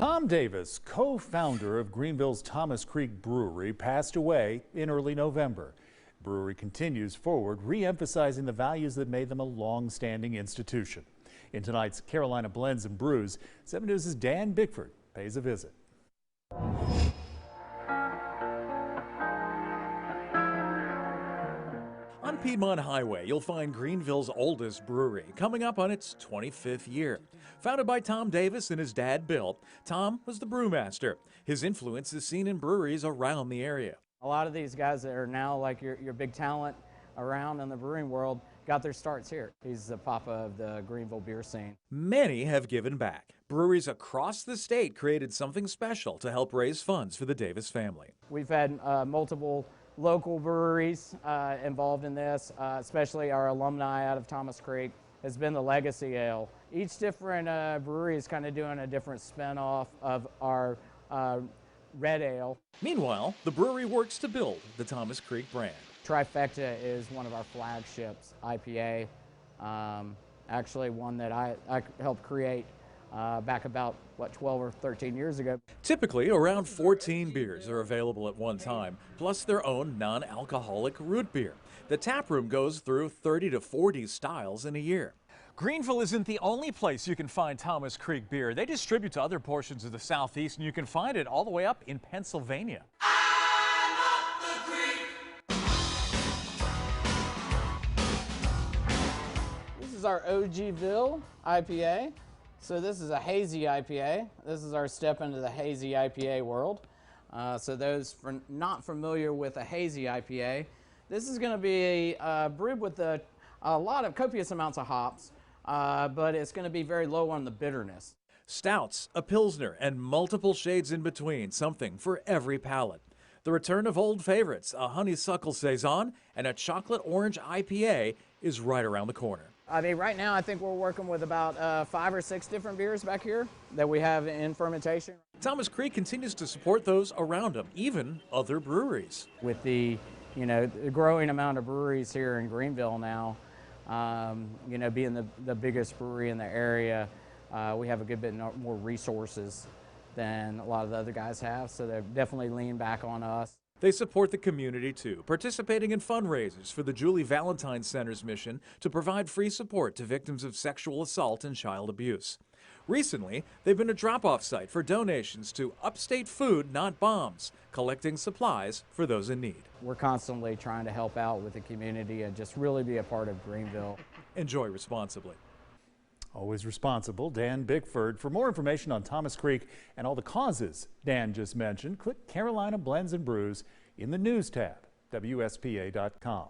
Tom Davis, co-founder of Greenville's Thomas Creek Brewery, passed away in early November. Brewery continues forward, re-emphasizing the values that made them a long-standing institution. In tonight's Carolina Blends and Brews, 7 News' Dan Bickford pays a visit. On Piedmont Highway, you'll find Greenville's oldest brewery, coming up on its 25th year. Founded by Tom Davis and his dad, Bill, Tom was the brewmaster. His influence is seen in breweries around the area. A lot of these guys that are now like your big talent around in the brewing world got their starts here. He's the papa of the Greenville beer scene. Many have given back. Breweries across the state created something special to help raise funds for the Davis family. We've had multiple local breweries involved in this, especially our alumni out of Thomas Creek has been the Legacy Ale. Each different brewery is kind of doing a different spin-off of our red ale. Meanwhile, the brewery works to build the Thomas Creek brand. Trifecta is one of our flagships IPA, actually one that I helped create back about, 12 or 13 years ago. Typically, around 14 beers are available at one time, plus their own non-alcoholic root beer. The tap room goes through 30 to 40 styles in a year. Greenville isn't the only place you can find Thomas Creek beer. They distribute to other portions of the Southeast, and you can find it all the way up in Pennsylvania. This is our OGville IPA. So this is a hazy IPA. This is our step into the hazy IPA world. So those not familiar with a hazy IPA, this is going to be brewed with a lot of copious amounts of hops, but it's going to be very low on the bitterness. Stouts, a Pilsner, and multiple shades in between, something for every palate. The return of old favorites, a honeysuckle saison and a chocolate orange IPA, is right around the corner. I mean, right now I think we're working with about 5 or 6 different beers back here that we have in fermentation. Thomas Creek continues to support those around them, even other breweries. With the growing amount of breweries here in Greenville now, being the biggest brewery in the area, we have a good bit more resources than a lot of the other guys have, so they're definitely leaning back on us. They support the community too, participating in fundraisers for the Julie Valentine Center's mission to provide free support to victims of sexual assault and child abuse. Recently, they've been a drop-off site for donations to Upstate Food Not Bombs, collecting supplies for those in need. We're constantly trying to help out with the community and just really be a part of Greenville. Enjoy responsibly. Always responsible, Dan Bickford. For more information on Thomas Creek and all the causes Dan just mentioned, click Carolina Blends and Brews in the News tab, WSPA.com.